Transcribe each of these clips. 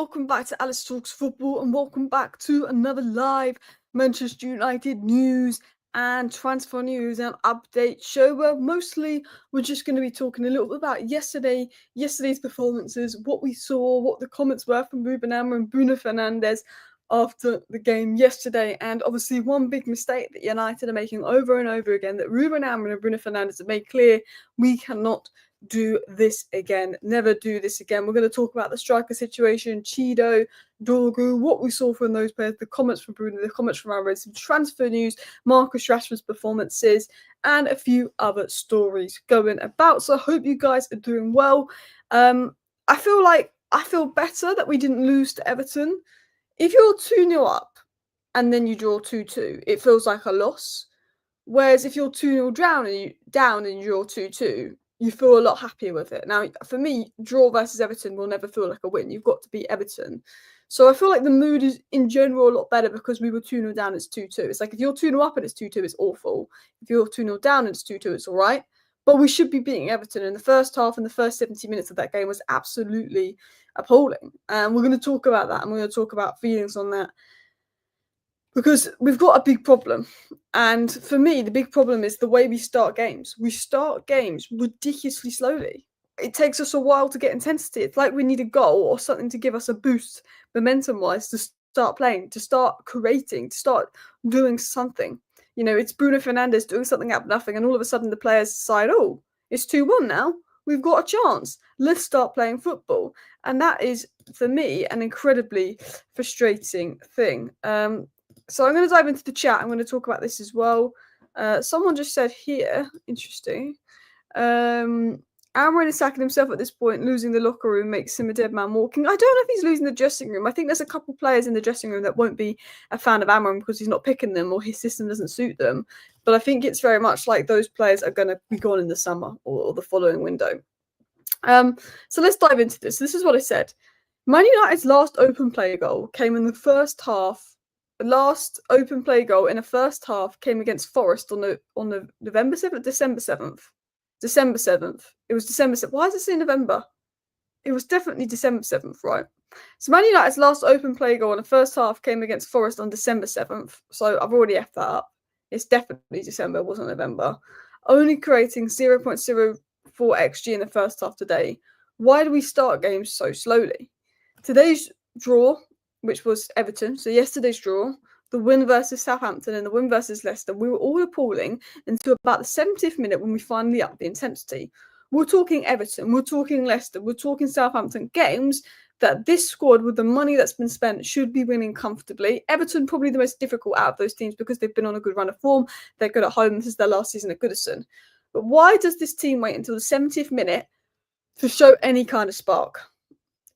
welcome back to Alice Talks Football, and welcome back to another live Manchester United news and transfer news and update show, where mostly we're just going to be talking a little bit about yesterday's performances, what we saw, what the comments were from Ruben Amorim and Bruno Fernandes after the game yesterday, and obviously one big mistake that United are making over and over again, that Ruben Amorim and Bruno Fernandes have made clear: we cannot do this again, never do this again. We're going to talk about the striker situation, Chido, Dorgu, what we saw from those players, the comments from Bruno, the comments from Aaron, some transfer news, Marcus Rashford's performances, and a few other stories going about. So I hope you guys are doing well. I feel better that we didn't lose to Everton. If you're 2-0 up and then you draw 2-2, it feels like a loss. Whereas if you're 2-0 down and you draw 2-2, you feel a lot happier with it. Now, for me, draw versus Everton will never feel like a win. You've got to beat Everton. So I feel like the mood is, in general, a lot better because we were 2-0 down, it's 2-2. It's like if you're 2-0 up and it's 2-2, it's awful. If you're 2-0 down and it's 2-2, it's all right. But we should be beating Everton. In the first half and the first 70 minutes of that game was absolutely appalling. And we're going to talk about that, and we're going to talk about feelings on that, because we've got a big problem. And for me, the big problem is the way we start games. We start games ridiculously slowly. It takes us a while to get intensity. It's like we need a goal or something to give us a boost momentum-wise to start playing, to start creating, to start doing something. You know, it's Bruno Fernandes doing something out of nothing, and all of a sudden the players decide, oh, it's 2-1 now. We've got a chance. Let's start playing football. And that is, for me, an incredibly frustrating thing. So I'm going to dive into the chat. I'm going to talk about this as well. Someone just said here, interesting, Amorim is sacking himself at this point. Losing the locker room makes him a dead man walking. I don't know if he's losing the dressing room. I think there's a couple players in the dressing room that won't be a fan of Amorim because he's not picking them or his system doesn't suit them. But I think it's very much like those players are going to be gone in the summer or the following window. So let's dive into this. This is what I said. Man United's last open play goal came in the first half. The last open play goal in the first half came against Forest on the November 7th, December 7th. December 7th. It was December 7th. Why does it say November? It was definitely December 7th, right? So Man United's last open play goal in the first half came against Forest on December 7th. So I've already effed that up. It's definitely December, it wasn't November. Only creating 0.04 XG in the first half today. Why do we start games so slowly? Today's draw, which was Everton, so yesterday's draw, the win versus Southampton and the win versus Leicester, we were all appalling until about the 70th minute when we finally upped the intensity. We're talking Everton, we're talking Leicester, we're talking Southampton, games that this squad, with the money that's been spent, should be winning comfortably. Everton probably the most difficult out of those teams because they've been on a good run of form. They're good at home. This is their last season at Goodison. But why does this team wait until the 70th minute to show any kind of spark?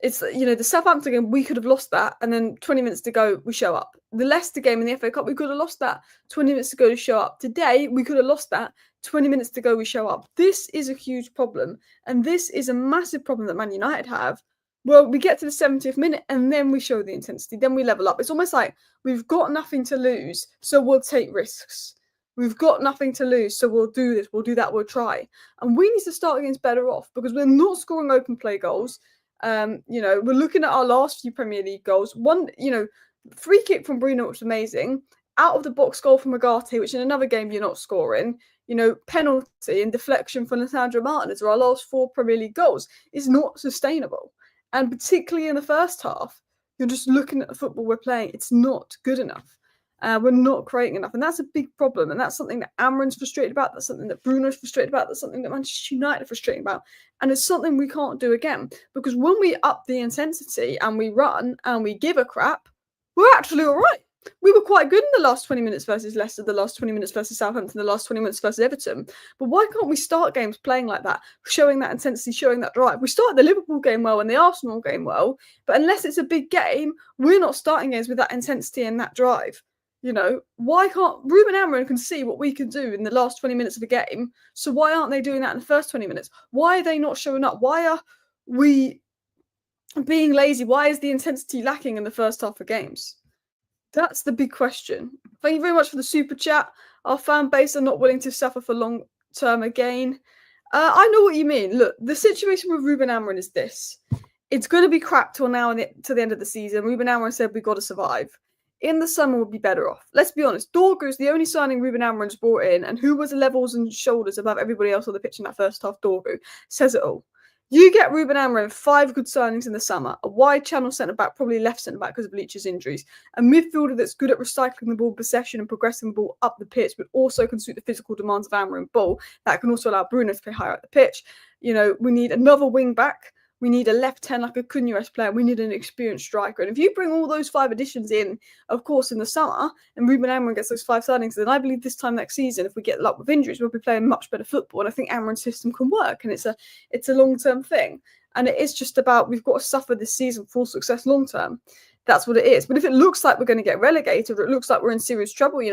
It's, you know, the Southampton game, we could have lost that, and then 20 minutes to go, we show up. The Leicester game in the FA Cup, we could have lost that. 20 minutes to go to show up. Today, we could have lost that. 20 minutes to go, we show up. This is a huge problem, and this is a massive problem that Man United have. Well, we get to the 70th minute, and then we show the intensity. Then we level up. It's almost like we've got nothing to lose, so we'll take risks. We've got nothing to lose, so we'll do this, we'll do that, we'll try. And we need to start against better off because we're not scoring open play goals. You know, we're looking at our last few Premier League goals. One, you know, free kick from Bruno, which was amazing. Out of the box goal from Agate, which in another game you're not scoring. You know, penalty and deflection from Lisandro Martinez are our last 4 Premier League goals. It's not sustainable. And particularly in the first half, you're just looking at the football we're playing. It's not good enough. We're not creating enough. And that's a big problem. And that's something that Amorim's frustrated about. That's something that Bruno's frustrated about. That's something that Manchester United are frustrated about. And it's something we can't do again. Because when we up the intensity and we run and we give a crap, we're actually all right. We were quite good in the last 20 minutes versus Leicester, the last 20 minutes versus Southampton, the last 20 minutes versus Everton. But why can't we start games playing like that, showing that intensity, showing that drive? We started the Liverpool game well and the Arsenal game well, but unless it's a big game, we're not starting games with that intensity and that drive. You know, why can't Ruben Amorim can see what we can do in the last 20 minutes of a game? So why aren't they doing that in the first 20 minutes? Why are they not showing up? Why are we being lazy? Why is the intensity lacking in the first half of games? That's the big question. Thank you very much for the super chat. Our fan base are not willing to suffer for long-term again. I know what you mean. Look, the situation with Ruben Amorim is this. it's going to be crap till now and to the end of the season. Ruben Amorim said we've got to survive. In the summer, we'll be better off. Let's be honest. Dorgu's the only signing Ruben Amorim's brought in, and who was levels and shoulders above everybody else on the pitch in that first half. Dorgu says it all. You get Ruben Amorim 5 good signings in the summer, a wide channel centre-back, probably left centre-back because of Leach's injuries, a midfielder that's good at recycling the ball, possession and progressing the ball up the pitch, but also can suit the physical demands of Amorim ball. That can also allow Bruno to play higher up the pitch. You know, we need another wing-back. We need a left 10 like a Cunha player. We need an experienced striker. And if you bring all those 5 additions in, of course, in the summer, and Ruben Amorim gets those 5 signings, then I believe this time next season, if we get luck with injuries, we'll be playing much better football. And I think Amorim's system can work. And it's a long-term thing. And it is just about, we've got to suffer this season for success long-term. That's what it is. But if it looks like we're going to get relegated, or it looks like we're in serious trouble, you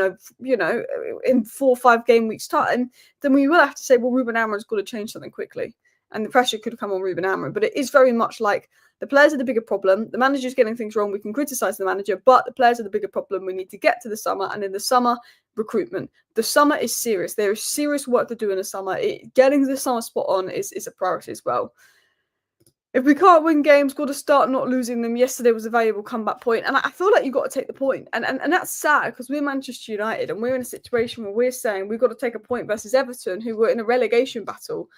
know, in 4 or 5 game weeks' time, then we will have to say, well, Ruben Amorim's got to change something quickly. And the pressure could come on Ruben Amorim. But it is very much like the players are the bigger problem. The manager's getting things wrong. We can criticise the manager, but the players are the bigger problem. We need to get to the summer. And in the summer, recruitment. The summer is serious. There is serious work to do in the summer. Getting the summer spot on is a priority as well. If we can't win games, got to start not losing them. Yesterday was a valuable comeback point, and I feel like you've got to take the point. And that's sad because we're Manchester United and we're in a situation where we're saying we've got to take a point versus Everton, who were in a relegation battle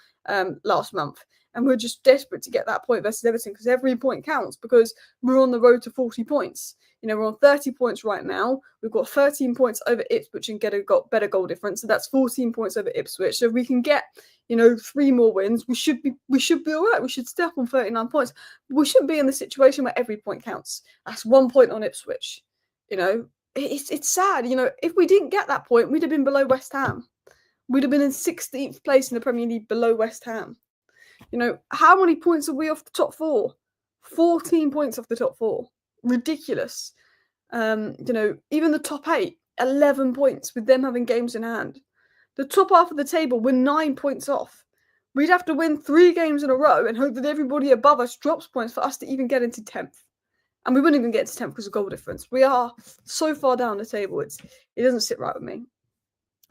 last month. And we're just desperate to get that point versus Everton because every point counts because we're on the road to 40 points. You know, we're on 30 points right now. We've got 13 points over Ipswich and better goal difference. So that's 14 points over Ipswich. So if we can get, 3 more wins, we should be all right. We should stay up on 39 points. We shouldn't be in the situation where every point counts. That's 1 point on Ipswich. It's sad. If we didn't get that point, we'd have been below West Ham. We'd have been in 16th place in the Premier League below West Ham. How many points are we off the top 4? 14 points off the top 4. Ridiculous. Even the top 8, 11 points with them having games in hand. The top half of the table, we're 9 points off. We'd have to win 3 games in a row and hope that everybody above us drops points for us to even get into 10th. And we wouldn't even get to 10th because of goal difference. We are so far down the table. It doesn't sit right with me.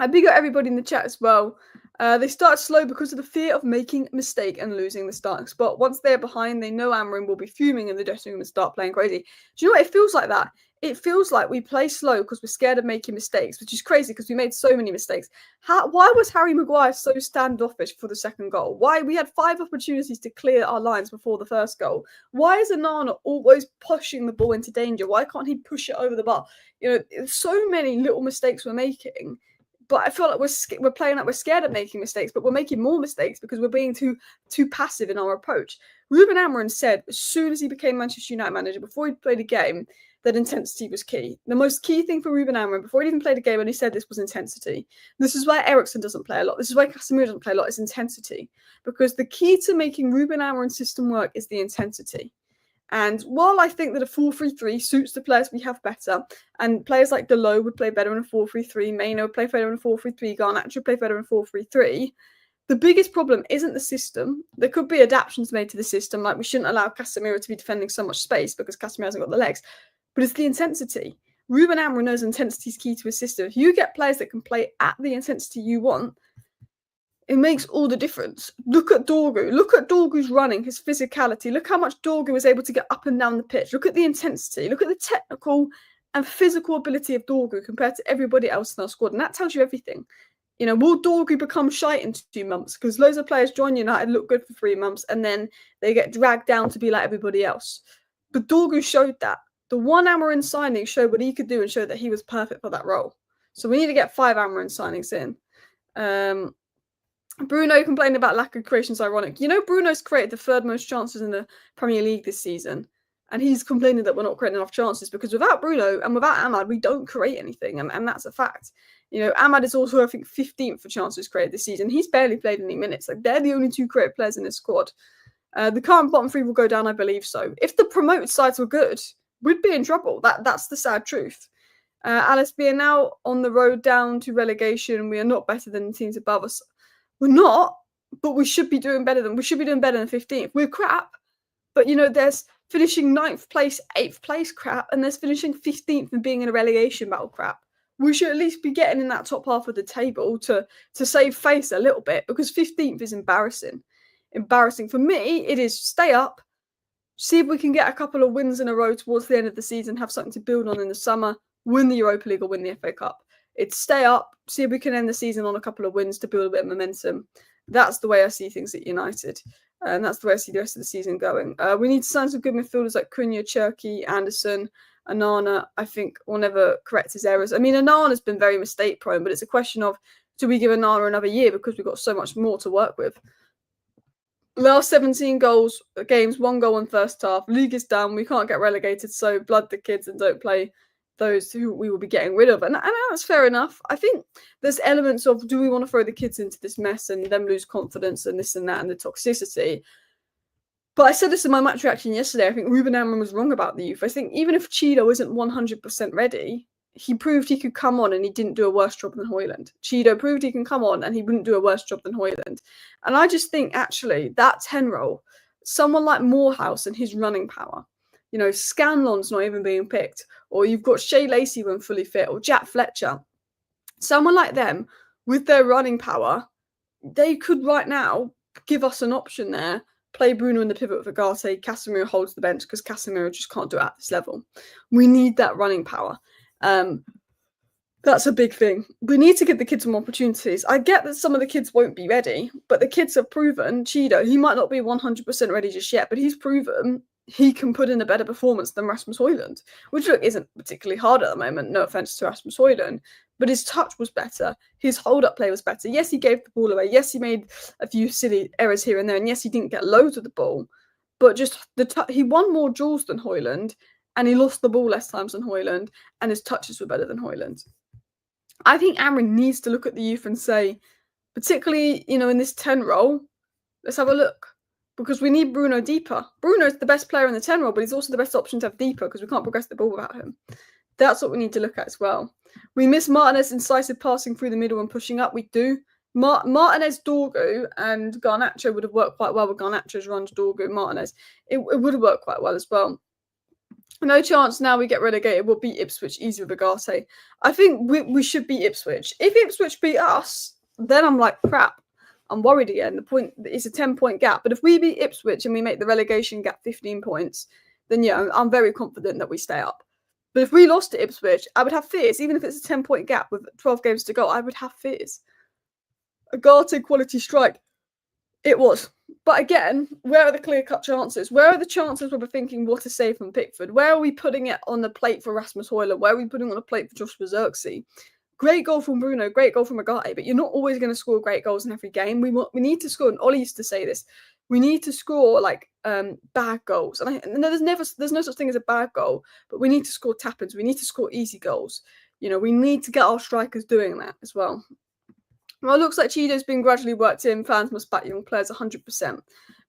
I big up everybody in the chat as well. They start slow because of the fear of making a mistake and losing the starting spot. Once they're behind, they know Amorim will be fuming in the dressing room and start playing crazy. Do you know what? It feels like that. It feels like we play slow because we're scared of making mistakes, which is crazy because we made so many mistakes. Why was Harry Maguire so standoffish for the second goal? Why? We had 5 opportunities to clear our lines before the first goal. Why is Onana always pushing the ball into danger? Why can't he push it over the bar? So many little mistakes we're making. But I feel like we're playing like we're scared of making mistakes, but we're making more mistakes because we're being too passive in our approach. Ruben Amorim said as soon as he became Manchester United manager, before he played a game, that intensity was key. The most key thing for Ruben Amorim, before he even played a game, and he said this was intensity. This is why Eriksen doesn't play a lot. This is why Casemiro doesn't play a lot, is intensity. Because the key to making Ruben Amorim's system work is the intensity. And while I think that a 4-3-3 suits the players we have better, and players like Delo would play better in a 4-3-3, Maino would play better in a 4-3-3, Garnacho would play better in a 4-3-3, the biggest problem isn't the system. There could be adaptations made to the system, like we shouldn't allow Casemiro to be defending so much space because Casemiro hasn't got the legs, but it's the intensity. Ruben Amorim knows intensity is key to his system. If you get players that can play at the intensity you want, it makes all the difference. Look at Dorgu. Look at Dorgu's running, his physicality. Look how much Dorgu was able to get up and down the pitch. Look at the intensity. Look at the technical and physical ability of Dorgu compared to everybody else in our squad. And that tells you everything. Will Dorgu become shite in 2 months? Because loads of players join United, look good for 3 months, and then they get dragged down to be like everybody else. But Dorgu showed that. The one Amorim signing showed what he could do and showed that he was perfect for that role. So we need to get 5 Amorim signings in. Bruno complaining about lack of creation is ironic. Bruno's created the 3rd most chances in the Premier League this season. And he's complaining that we're not creating enough chances because without Bruno and without Ahmad, we don't create anything. And that's a fact. Ahmad is also, I think, 15th for chances created this season. He's barely played any minutes. Like, they're the only 2 creative players in this squad. The current bottom 3 will go down, I believe so. If the promoted sides were good, we'd be in trouble. That's the sad truth. Alice, we are now on the road down to relegation. We are not better than the teams above us. We're not, but we should be doing better than 15th. We're crap, but there's finishing 9th place, 8th place crap, and there's finishing 15th and being in a relegation battle crap. We should at least be getting in that top half of the table to save face a little bit, because 15th is embarrassing. Embarrassing for me. It is stay up, see if we can get a couple of wins in a row towards the end of the season, have something to build on in the summer, win the Europa League or win the FA Cup. It's stay up, see if we can end the season on a couple of wins to build a bit of momentum. That's the way I see things at United. And that's the way I see the rest of the season going. We need to sign some good midfielders like Cunha, Cherki, Anderson, Onana. I think will never correct his errors. I mean, Onana's been very mistake prone, but it's a question of, do we give Onana another year because we've got so much more to work with? Last 17 games, 1 goal in first half. League is done. We can't get relegated, so blood the kids and don't play those who we will be getting rid of. And that's fair enough. I think there's elements of, do we want to throw the kids into this mess and them lose confidence and this and that and the toxicity? But I said this in my match reaction yesterday. I think Ruben Amorim was wrong about the youth. I think even if Cheeto isn't 100% ready, he proved he could come on and he didn't do a worse job than Højlund. Cheeto proved he can come on and he wouldn't do a worse job than Højlund. And I just think, actually, that 10 role, someone like Morehouse and his running power, you know, Scanlon's not even being picked, or you've got Shea Lacey when fully fit, or Jack Fletcher. Someone like them, with their running power, they could right now give us an option there. Play Bruno in the pivot with Agate. Casemiro holds the bench because Casemiro just can't do it at this level. We need that running power. That's a big thing. We need to give the kids some opportunities. I get that some of the kids won't be ready, but the kids have proven, Cheeto, he might not be 100% ready just yet, but he's proven he can put in a better performance than Rasmus Højlund, which look isn't particularly hard at the moment, no offence to Rasmus Højlund, but his touch was better, his hold-up play was better. Yes, he gave the ball away, yes, he made a few silly errors here and there, and yes, he didn't get loads of the ball, but just he won more duels than Højlund, and he lost the ball less times than Højlund, and his touches were better than Højlund. I think Amorim needs to look at the youth and say, particularly, you know, in this 10 role, let's have a look. Because we need Bruno deeper. Bruno is the best player in the 10 role, but he's also the best option to have deeper because we can't progress the ball without him. That's what we need to look at as well. We miss Martinez's incisive passing through the middle and pushing up. We do. Martinez, Dorgu, and Garnacho would have worked quite well with Garnacho's runs, Dorgu, Martinez. It would have worked quite well as well. No chance now we get relegated. We'll beat Ipswich easy with Agate. I think we should beat Ipswich. If Ipswich beat us, then I'm like, crap. I'm worried again. The point is a 10-point gap. But if we beat Ipswich and we make the relegation gap 15 points, then yeah, I'm very confident that we stay up. But if we lost to Ipswich, I would have fears. Even if it's a 10-point gap with 12 games to go, I would have fears. Agate quality strike. It was. But again, where are the clear-cut chances? Where are the chances where we're thinking, what a save from Pickford? Where are we putting it on the plate for Rasmus Højlund? Where are we putting it on the plate for Joshua Zirkzee? Great goal from Bruno, great goal from Agate, but you're not always going to score great goals in every game. We need to score, and Ollie used to say this, we need to score like bad goals. And there's no such thing as a bad goal, but we need to score tap-ins. We need to score easy goals. You know, we need to get our strikers doing that as well. Well, it looks like Cheeto's been gradually worked in. Fans must back young players 100%. But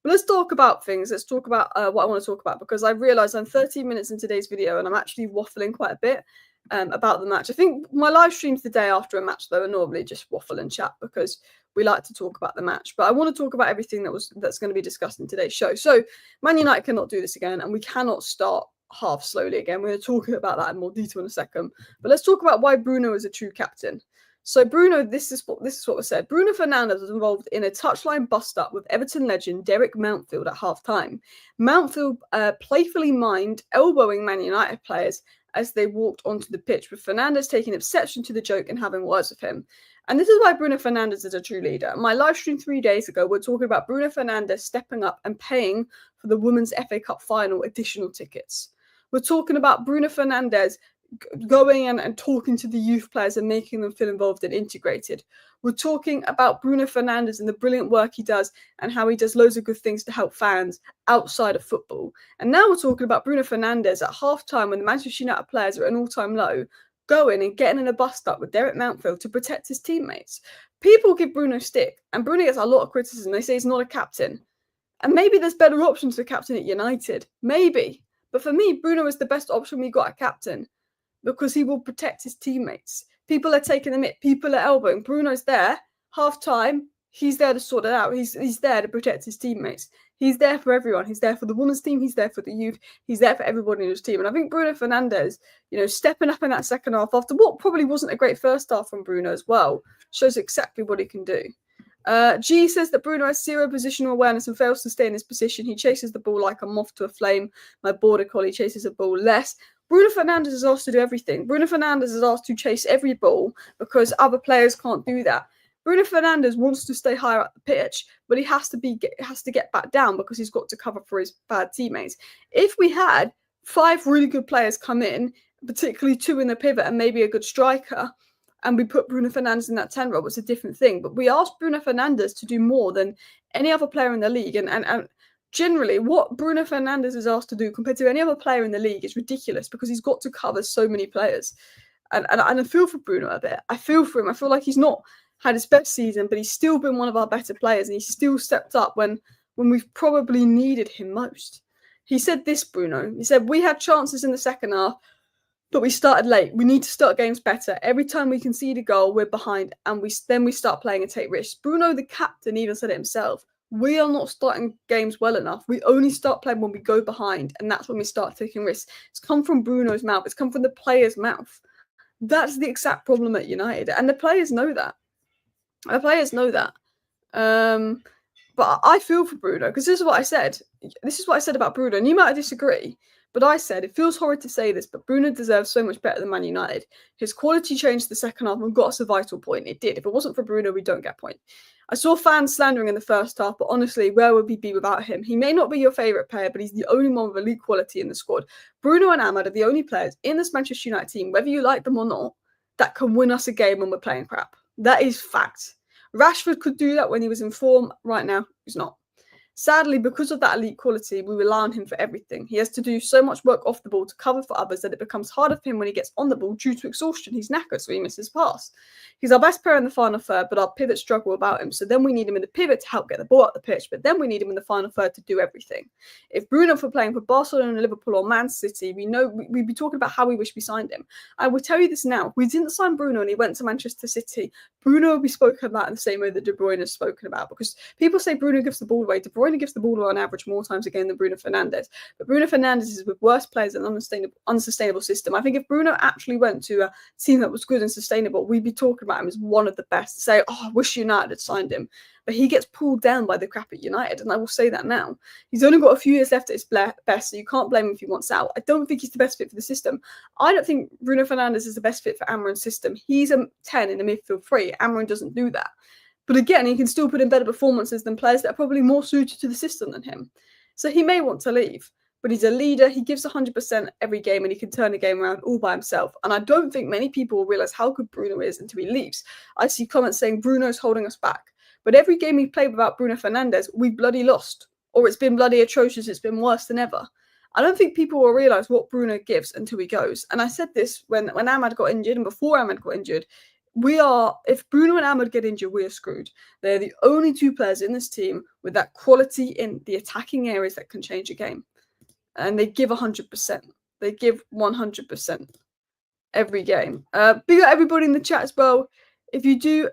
let's talk about things. Let's talk about what I want to talk about, because I've realised I'm 13 minutes in today's video and I'm actually waffling quite a bit about the match. I think my live streams the day after a match, though, are normally just waffle and chat because we like to talk about the match. But I want to talk about everything that's going to be discussed in today's show. So Man United cannot do this again, and we cannot start half slowly again. We're going to talk about that in more detail in a second. But let's talk about why Bruno is a true captain. So Bruno, this is what was said. Bruno Fernandes was involved in a touchline bust-up with Everton legend Derek Mountfield at half-time. Mountfield playfully mimed elbowing Man United players as they walked onto the pitch, with Fernandes taking exception to the joke and having words with him. And this is why Bruno Fernandes is a true leader. My live stream 3 days ago, we're talking about Bruno Fernandes stepping up and paying for the Women's FA Cup final additional tickets. We're talking about Bruno Fernandes going and talking to the youth players and making them feel involved and integrated. We're talking about Bruno Fernandes and the brilliant work he does and how he does loads of good things to help fans outside of football. And now we're talking about Bruno Fernandes at half-time when the Manchester United players are at an all-time low, going and getting in a bust-up with Derek Mountfield to protect his teammates. People give Bruno stick, and Bruno gets a lot of criticism. They say he's not a captain. And maybe there's better options for captain at United. Maybe. But for me, Bruno is the best option we got at captain, because he will protect his teammates. People are taking the mick. People are elbowing. Bruno's there, half-time. He's there to sort it out. He's there to protect his teammates. He's there for everyone. He's there for the women's team. He's there for the youth. He's there for everybody in his team. And I think Bruno Fernandes, you know, stepping up in that second half after what probably wasn't a great first half from Bruno as well, shows exactly what he can do. G says that Bruno has zero positional awareness and fails to stay in his position. He chases the ball like a moth to a flame. My border collie chases a ball less. Bruno Fernandes is asked to do everything. Bruno Fernandes is asked to chase every ball because other players can't do that. Bruno Fernandes wants to stay higher up the pitch, but he has to get back down because he's got to cover for his bad teammates. If we had 5 really good players come in, particularly 2 in the pivot and maybe a good striker, and we put Bruno Fernandes in that 10 role, it's a different thing. But we asked Bruno Fernandes to do more than any other player in the league. And generally, what Bruno Fernandes is asked to do compared to any other player in the league is ridiculous because he's got to cover so many players. And I feel for Bruno a bit. I feel for him. I feel like he's not had his best season, but he's still been one of our better players. And he's still stepped up when we've probably needed him most. He said this, Bruno. He said, we had chances in the second half, but we started late. We need to start games better. Every time we concede a goal, we're behind, and we start playing and take risks. Bruno, the captain, even said it himself. We are not starting games well enough. We only start playing when we go behind, and that's when we start taking risks. It's come from Bruno's mouth. It's come from the players' mouth. That's the exact problem at United, and the players know that. The players know that. But I feel for Bruno because this is what I said. This is what I said about Bruno, and you might disagree. But I said, it feels horrid to say this, but Bruno deserves so much better than Man United. His quality changed the second half and got us a vital point. It did. If it wasn't for Bruno, we don't get a point. I saw fans slandering in the first half, but honestly, where would we be without him? He may not be your favourite player, but he's the only one with elite quality in the squad. Bruno and Ahmad are the only players in this Manchester United team, whether you like them or not, that can win us a game when we're playing crap. That is fact. Rashford could do that when he was in form. Right now, he's not. Sadly, because of that elite quality, we rely on him for everything. He has to do so much work off the ball to cover for others that it becomes harder for him when he gets on the ball due to exhaustion. He's knackered, so he misses pass. He's our best player in the final third, but our pivots struggle without him. So then we need him in the pivot to help get the ball up the pitch, but then we need him in the final third to do everything. If Bruno were playing for Barcelona, Liverpool, or Man City, we know we'd be talking about how we wish we signed him. I will tell you this now. We didn't sign Bruno and he went to Manchester City. Bruno will be spoken about in the same way that De Bruyne is spoken about, because people say Bruno gives the ball away. De Bruyne gives the ball away on average more times a game than Bruno Fernandes. But Bruno Fernandes is with worse players and an unsustainable system. I think if Bruno actually went to a team that was good and sustainable, we'd be talking about him as one of the best. Say, oh, I wish United had signed him. But he gets pulled down by the crap at United, and I will say that now. He's only got a few years left at his best, so you can't blame him if he wants out. I don't think he's the best fit for the system. I don't think Bruno Fernandes is the best fit for Amorim's system. He's a 10 in the midfield 3. Amorim doesn't do that. But again, he can still put in better performances than players that are probably more suited to the system than him. So he may want to leave, but he's a leader. He gives 100% every game, and he can turn a game around all by himself. And I don't think many people will realise how good Bruno is until he leaves. I see comments saying Bruno's holding us back. But every game we played without Bruno Fernandes, we bloody lost. Or it's been bloody atrocious. It's been worse than ever. I don't think people will realise what Bruno gives until he goes. And I said this when Ahmad got injured and before Ahmad got injured. If Bruno and Ahmad get injured, we are screwed. They're the only 2 players in this team with that quality in the attacking areas that can change a game. And they give 100%. They give 100% every game. Big up everybody in the chat as well. If you do,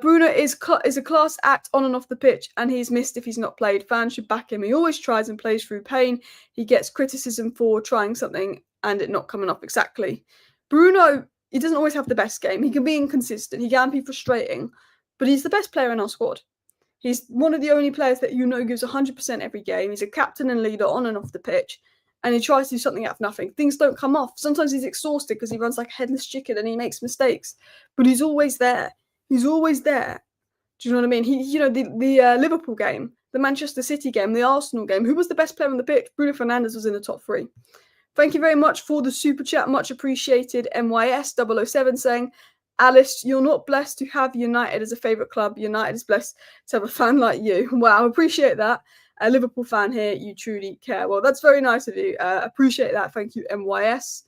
Bruno is a class act on and off the pitch, and he's missed if he's not played. Fans should back him. He always tries and plays through pain. He gets criticism for trying something and it not coming off exactly. Bruno, he doesn't always have the best game. He can be inconsistent. He can be frustrating, but he's the best player in our squad. He's one of the only players that gives 100% every game. He's a captain and leader on and off the pitch, and he tries to do something out of nothing. Things don't come off. Sometimes he's exhausted because he runs like a headless chicken and he makes mistakes, but he's always there. He's always there. Do you know what I mean? The Liverpool game, the Manchester City game, the Arsenal game, who was the best player on the pitch? Bruno Fernandes was in the top 3. Thank you very much for the super chat. Much appreciated. MYS007 saying, Alice, you're not blessed to have United as a favourite club. United is blessed to have a fan like you. Wow, I appreciate that. A Liverpool fan here, you truly care. Well, that's very nice of you. Appreciate that. Thank you, MYS.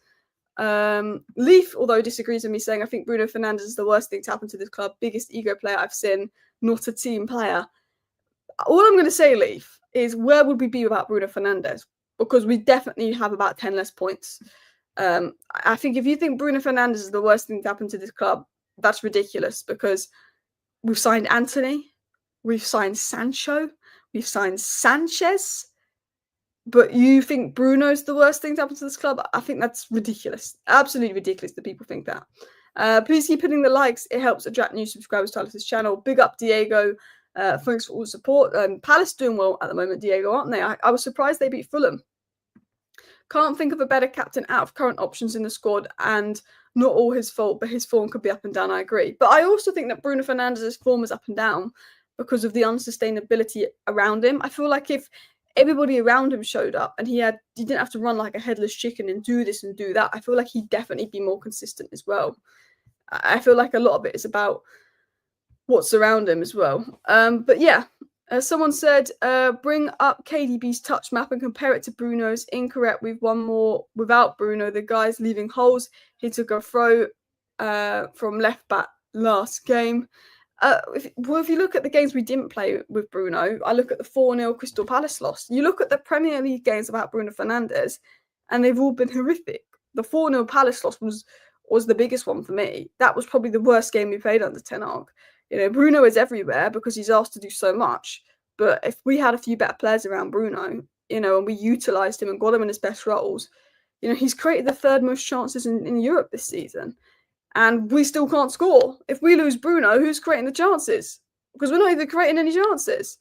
Leaf, although disagrees with me, saying, I think Bruno Fernandes is the worst thing to happen to this club. Biggest ego player I've seen, not a team player. All I'm going to say, Leaf, is where would we be without Bruno Fernandes? Because we definitely have about 10 less points. I think if you think Bruno Fernandes is the worst thing to happen to this club, that's ridiculous, because we've signed Anthony, we've signed Sancho, we've signed Sanchez, but you think Bruno's the worst thing to happen to this club? I think that's ridiculous. Absolutely ridiculous that people think that. Please keep hitting the likes. It helps attract new subscribers to Alice's channel. Big up, Diego. Thanks for all the support. Palace doing well at the moment, Diego, aren't they? I was surprised they beat Fulham. Can't think of a better captain out of current options in the squad, and not all his fault, but his form could be up and down, I agree. But I also think that Bruno Fernandes's form is up and down because of the unsustainability around him. I feel like if everybody around him showed up and he didn't have to run like a headless chicken and do this and do that, I feel like he'd definitely be more consistent as well. I feel like a lot of it is about what's around him as well. But yeah, someone said, bring up KDB's touch map and compare it to Bruno's. Incorrect. We've won more without Bruno. The guy's leaving holes. He took a throw from left back last game. If you look at the games we didn't play with Bruno, I look at the 4-0 Crystal Palace loss. You look at the Premier League games without Bruno Fernandes, and they've all been horrific. The 4-0 Palace loss was the biggest one for me. That was probably the worst game we played under Ten Hag. Bruno is everywhere because he's asked to do so much. But if we had a few better players around Bruno, and we utilised him and got him in his best roles, he's created the third most chances in Europe this season. And we still can't score. If we lose Bruno, who's creating the chances? Because we're not even creating any chances.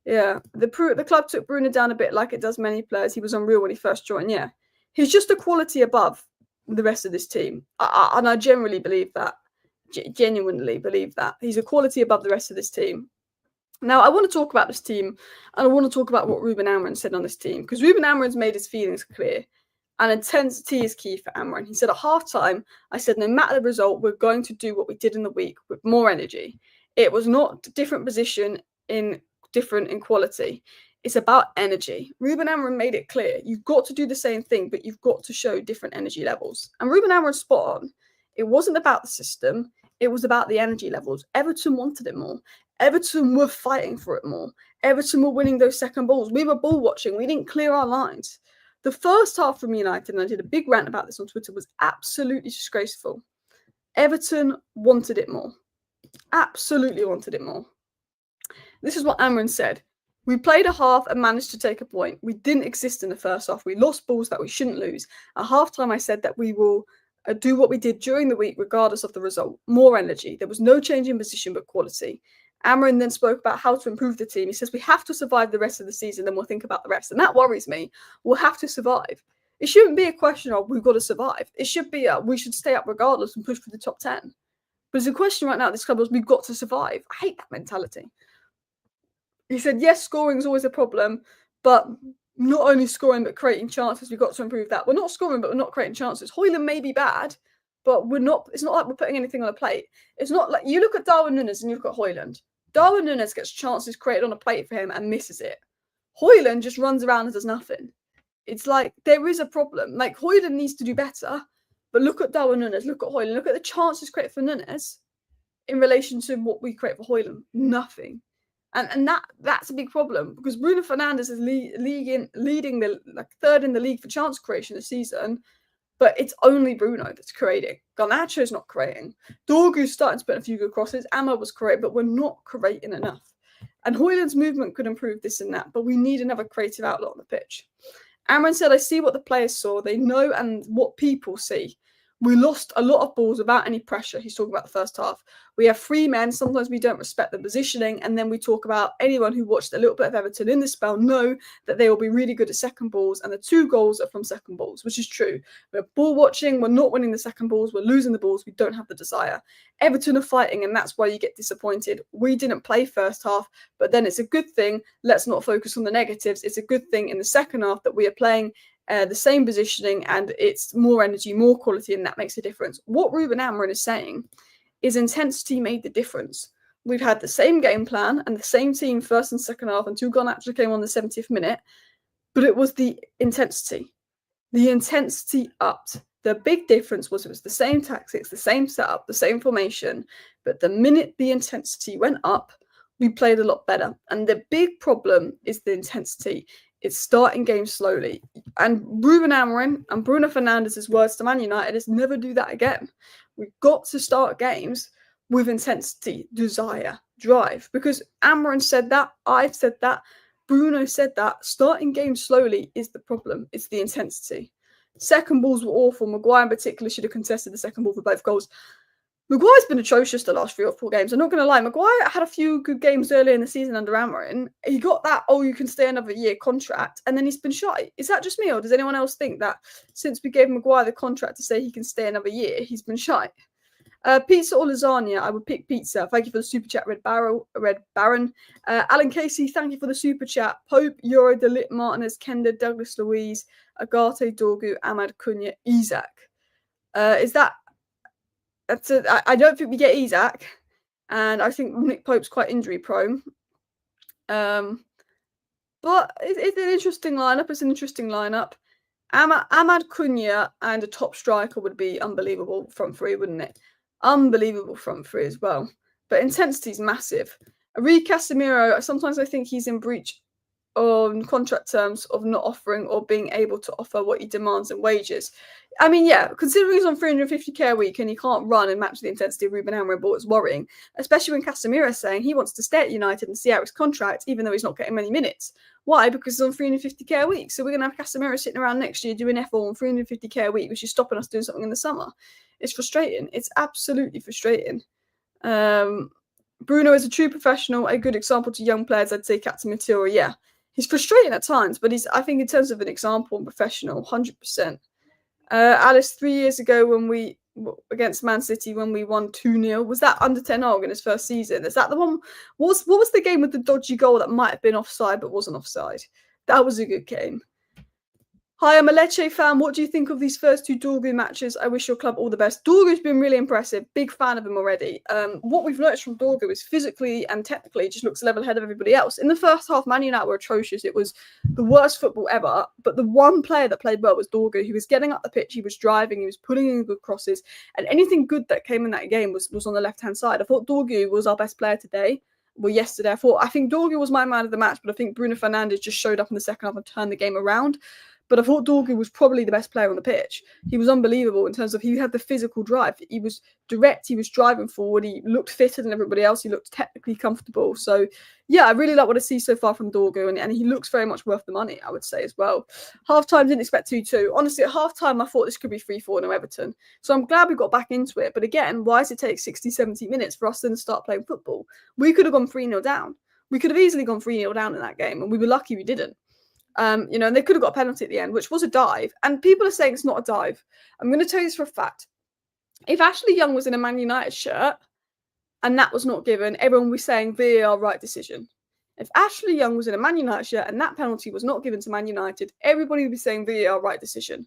Yeah, the club took Bruno down a bit like it does many players. He was unreal when he first joined, yeah. He's just a quality above the rest of this team. And I generally believe that. Genuinely believe that. He's a quality above the rest of this team. Now, I want to talk about this team, and I want to talk about what Ruben Amorim said on this team, because Ruben Amorim's made his feelings clear, and intensity is key for Amorim. He said at half-time, I said, no matter the result, we're going to do what we did in the week with more energy. It was not different position different in quality. It's about energy. Ruben Amorim made it clear. You've got to do the same thing, but you've got to show different energy levels. And Ruben Amorim's spot on. It wasn't about the system. It was about the energy levels. Everton wanted it more. Everton were fighting for it more. Everton were winning those second balls. We were ball watching. We didn't clear our lines. The first half from United, and I did a big rant about this on Twitter, was absolutely disgraceful. Everton wanted it more. Absolutely wanted it more. This is what Amorim said. We played a half and managed to take a point. We didn't exist in the first half. We lost balls that we shouldn't lose. At halftime, I said that we will do what we did during the week, regardless of the result. More energy. There was no change in position, but quality. Amorim then spoke about how to improve the team. He says, we have to survive the rest of the season, then we'll think about the rest. And that worries me. We'll have to survive. It shouldn't be a question of we've got to survive. It should be we should stay up regardless and push for the top 10. But the question right now at this club is we've got to survive. I hate that mentality. He said, yes, scoring is always a problem, but not only scoring but creating chances, we've got to improve that. We're not scoring, but we're not creating chances. Højlund may be bad, but we're not. It's not like we're putting anything on a plate. It's not like you look at Darwin Núñez and you look at Højlund. Darwin Núñez gets chances created on a plate for him and misses it. Højlund just runs around and does nothing. It's like there is a problem. Like Højlund needs to do better, but look at Darwin Núñez, look at Højlund, look at the chances created for Núñez in relation to what we create for Højlund. Nothing. And that's a big problem because Bruno Fernandes is leading the third in the league for chance creation this season, but it's only Bruno that's creating. Garnacho's not creating. Dorgu's starting to put a few good crosses. Amma was creating, but we're not creating enough. And Højlund's movement could improve this and that, but we need another creative outlet on the pitch. Amorim said, I see what the players saw. They know and what people see. We lost a lot of balls without any pressure. He's talking about the first half. We have 3 men. Sometimes we don't respect the positioning. And then we talk about anyone who watched a little bit of Everton in this spell know that they will be really good at second balls. And the 2 goals are from second balls, which is true. We're ball watching. We're not winning the second balls. We're losing the balls. We don't have the desire. Everton are fighting, and that's why you get disappointed. We didn't play first half, but then it's a good thing. Let's not focus on the negatives. It's a good thing in the second half that we are playing the same positioning and it's more energy, more quality, and that makes a difference. What Ruben Amorim is saying is intensity made the difference. We've had the same game plan and the same team first and second half, and 2 goals actually came on the 70th minute, but it was the intensity. The intensity upped. The big difference was it was the same tactics, the same setup, the same formation, but the minute the intensity went up, we played a lot better. And the big problem is the intensity. It's starting games slowly. And Ruben Amorim and Bruno Fernandes' words to Man United is never do that again. We've got to start games with intensity, desire, drive. Because Amorim said that, I've said that, Bruno said that. Starting games slowly is the problem. It's the intensity. Second balls were awful. Maguire in particular should have contested the second ball for both goals. Maguire's been atrocious the last 3 or 4 games. I'm not going to lie. Maguire had a few good games earlier in the season under Amorim. He got that, you can stay another year contract, and then he's been shy. Is that just me, or does anyone else think that since we gave Maguire the contract to say he can stay another year, he's been shy? Pizza or lasagna? I would pick pizza. Thank you for the super chat, Red Baron. Alan Casey, thank you for the super chat. Pope, Euro, Delit, Martinez, Kenda, Douglas Luiz, Agate, Dorgu, Ahmad, Cunha, Isaac. Is that... I don't think we get Isaac, and I think Nick Pope's quite injury prone. But it's an interesting lineup. It's an interesting lineup. Ahmad Cunha and a top striker would be unbelievable front three, wouldn't it? Unbelievable front three as well. But intensity's massive. Ari Casemiro, sometimes I think he's in breach on contract terms of not offering or being able to offer what he demands in wages. I mean, yeah, considering he's on 350k a week and he can't run and match the intensity of Ruben Amorim, but it's worrying, especially when Casemiro is saying he wants to stay at United and see out his contract, even though he's not getting many minutes. Why? Because he's on 350k a week. So we're going to have Casemiro sitting around next year doing F all on 350k a week, which is stopping us doing something in the summer. It's frustrating. It's absolutely frustrating. Bruno is a true professional, a good example to young players. I'd say Captain Matilda, yeah. He's frustrating at times, but I think in terms of an example and professional, 100%. Alice, 3 years ago when we against Man City when we won 2-0, was that under Ten Hag in his first season? Is that the one? What was the game with the dodgy goal that might have been offside but wasn't offside? That was a good game. Hi, I'm a Lecce fan. What do you think of these first 2 Dorgu matches? I wish your club all the best. Dorgu's been really impressive. Big fan of him already. What we've noticed from Dorgu is physically and technically just looks a level ahead of everybody else. In the first half, Man United were atrocious. It was the worst football ever. But the one player that played well was Dorgu. He was getting up the pitch. He was driving. He was putting in good crosses. And anything good that came in that game was on the left-hand side. I thought Dorgu was our best player today. Well, yesterday. I think Dorgu was my man of the match, but I think Bruno Fernandes just showed up in the second half and turned the game around. But I thought Dorgu was probably the best player on the pitch. He was unbelievable in terms of he had the physical drive. He was direct. He was driving forward. He looked fitter than everybody else. He looked technically comfortable. So, yeah, I really like what I see so far from Dorgu. And he looks very much worth the money, I would say, as well. Half-time, didn't expect 2-2. Honestly, at half-time, I thought this could be 3-4 no Everton. So I'm glad we got back into it. But again, why does it take 60, 70 minutes for us to start playing football? We could have gone 3-0 down. We could have easily gone 3-0 down in that game. And we were lucky we didn't. And they could have got a penalty at the end, which was a dive. And people are saying it's not a dive. I'm going to tell you this for a fact. If Ashley Young was in a Man United shirt and that was not given, everyone would be saying VAR right decision. If Ashley Young was in a Man United shirt and that penalty was not given to Man United, everybody would be saying VAR right decision.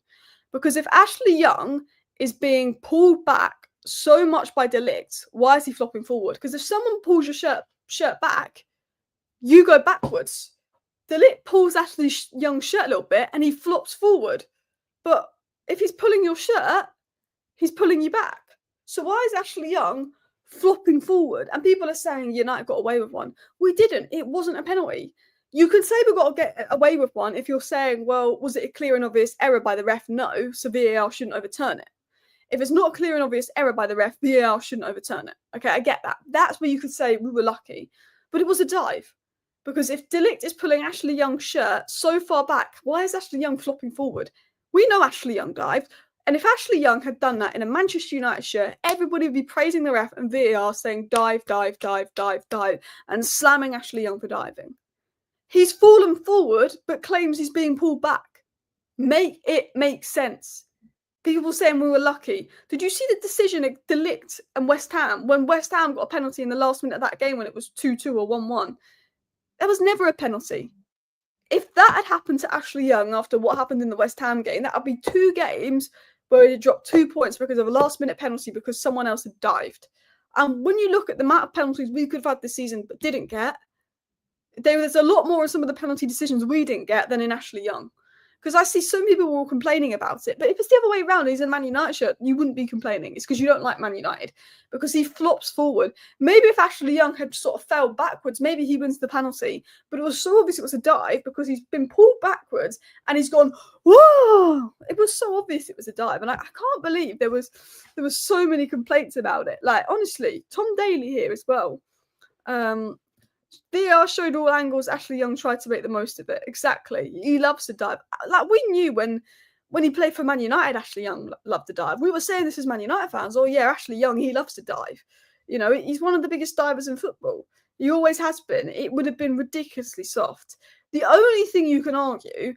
Because if Ashley Young is being pulled back so much by De Ligt, why is he flopping forward? Because if someone pulls your shirt back, you go backwards. De Ligt pulls Ashley Young's shirt a little bit and he flops forward. But if he's pulling your shirt, he's pulling you back. So why is Ashley Young flopping forward? And people are saying United got away with one. We didn't. It wasn't a penalty. You could say we got to get away with one if you're saying, well, was it a clear and obvious error by the ref? No, so VAR shouldn't overturn it. If it's not a clear and obvious error by the ref, VAR shouldn't overturn it. Okay, I get that. That's where you could say we were lucky. But it was a dive. Because if De Ligt is pulling Ashley Young's shirt so far back, why is Ashley Young flopping forward? We know Ashley Young dived. And if Ashley Young had done that in a Manchester United shirt, everybody would be praising the ref and VAR saying dive, dive, dive, dive, dive, and slamming Ashley Young for diving. He's fallen forward, but claims he's being pulled back. Make it make sense. People saying we were lucky. Did you see the decision at De Ligt and West Ham when West Ham got a penalty in the last minute of that game when it was 2-2 or 1-1? There was never a penalty. If that had happened to Ashley Young after what happened in the West Ham game, that would be 2 games where he dropped 2 points because of a last-minute penalty because someone else had dived. And when you look at the amount of penalties we could have had this season but didn't get, there's a lot more in some of the penalty decisions we didn't get than in Ashley Young. Because I see so many people were complaining about it. But if it's the other way around, he's in a Man United shirt, you wouldn't be complaining. It's because you don't like Man United. Because he flops forward. Maybe if Ashley Young had sort of fell backwards, maybe he wins the penalty. But it was so obvious it was a dive because he's been pulled backwards and he's gone, whoa! It was so obvious it was a dive. And I can't believe there was so many complaints about it. Like, honestly, Tom Daly here as well. VAR showed all angles. Ashley Young tried to make the most of it. Exactly. He loves to dive. Like, we knew when when he played for Man United, Ashley Young loved to dive. We were saying this as Man United fans. Oh yeah, Ashley Young, he loves to dive. You know, he's one of the biggest divers in football. He always has been. It would have been ridiculously soft. The only thing you can argue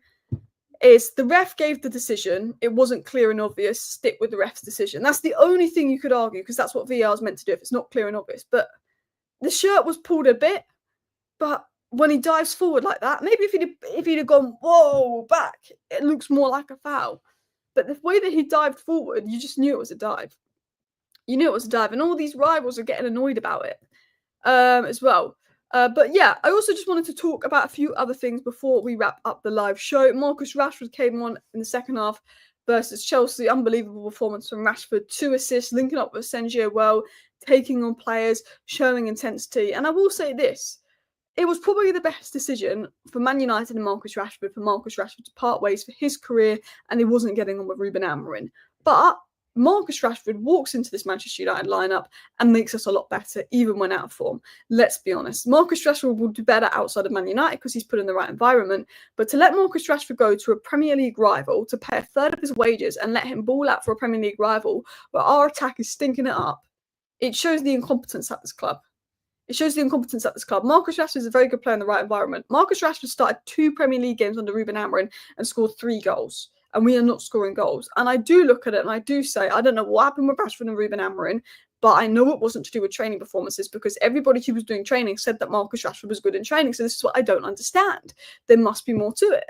is the ref gave the decision. It wasn't clear and obvious. Stick with the ref's decision. That's the only thing you could argue, because that's what VAR is meant to do if it's not clear and obvious. But the shirt was pulled a bit, but when he dives forward like that, maybe if he'd have gone, whoa, back, it looks more like a foul. But the way that he dived forward, you just knew it was a dive. You knew it was a dive. And all these rivals are getting annoyed about it as well. But yeah, I also just wanted to talk about a few other things before we wrap up the live show. Marcus Rashford came on in the second half versus Chelsea. Unbelievable performance from Rashford. 2 assists, linking up with Senjo well, taking on players, showing intensity. And I will say this. It was probably the best decision for Man United and Marcus Rashford to part ways for his career, and he wasn't getting on with Ruben Amorim. But Marcus Rashford walks into this Manchester United lineup and makes us a lot better, even when out of form. Let's be honest. Marcus Rashford will do better outside of Man United because he's put in the right environment. But to let Marcus Rashford go to a Premier League rival, to pay a third of his wages and let him ball out for a Premier League rival where our attack is stinking it up, it shows the incompetence at this club. Marcus Rashford is a very good player in the right environment. Marcus Rashford started 2 Premier League games under Ruben Amorim and scored 3 goals. And we are not scoring goals. And I do look at it and I do say, I don't know what happened with Rashford and Ruben Amorim, but I know it wasn't to do with training performances, because everybody who was doing training said that Marcus Rashford was good in training. So this is what I don't understand. There must be more to it.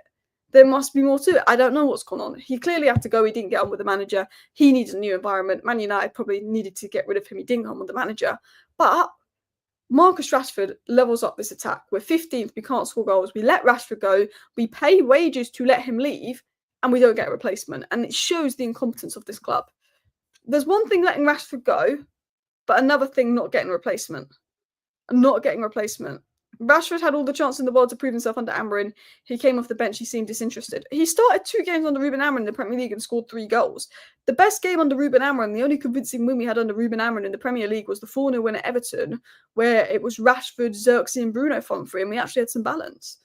I don't know what's gone on. He clearly had to go. He didn't get on with the manager. He needs a new environment. Man United probably needed to get rid of him. He didn't get on with the manager. But Marcus Rashford levels up this attack. We're 15th. We can't score goals. We let Rashford go. We pay wages to let him leave, and we don't get a replacement. And it shows the incompetence of this club. There's one thing letting Rashford go, but another thing not getting a replacement. Rashford had all the chance in the world to prove himself under Amorim. He came off the bench. He seemed disinterested. He started 2 games under Ruben Amorim in the Premier League and scored 3 goals. The best game under Ruben Amorim, the only convincing win we had under Ruben Amorim in the Premier League, was the 4-0 win at Everton, where it was Rashford, Xerxes and Bruno front three, and we actually had some balance.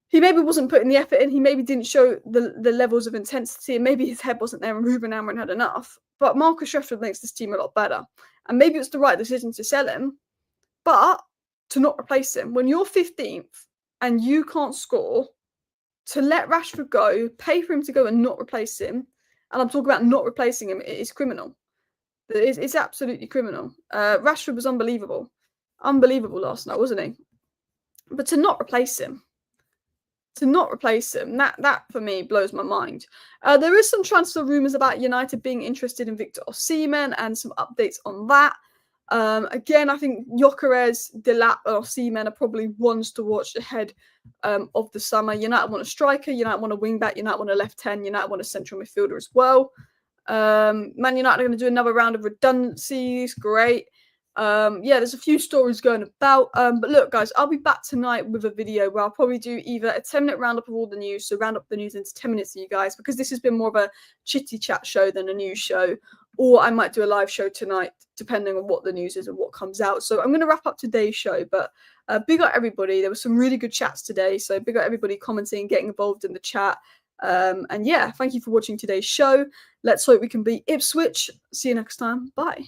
He maybe wasn't putting the effort in. He maybe didn't show the levels of intensity, and maybe his head wasn't there and Ruben Amorim had enough. But Marcus Rashford makes this team a lot better. And maybe it's the right decision to sell him, but to not replace him. When you're 15th and you can't score, to let Rashford go, pay for him to go and not replace him, and I'm talking about not replacing him, it is criminal. It's absolutely criminal. Rashford was unbelievable. Unbelievable last night, wasn't he? But to not replace him, that for me blows my mind. There is some transfer rumours about United being interested in Victor Osimhen and some updates on that. Again, I think Gyökeres, Delap, and Osimhen are probably ones to watch ahead of the summer. United want a striker, United want a wing-back, United want a left 10, United want a central midfielder as well. Man United are going to do another round of redundancies. Great. Yeah, there's a few stories going about. But look, guys, I'll be back tonight with a video where I'll probably do either a 10-minute roundup of all the news, so round up the news into 10 minutes for you guys, because this has been more of a chitty chat show than a news show. Or I might do a live show tonight, depending on what the news is and what comes out. So I'm going to wrap up today's show, but big up everybody. There were some really good chats today, so big up everybody commenting, getting involved in the chat. And yeah, thank you for watching today's show. Let's hope we can beat Ipswich. See you next time. Bye.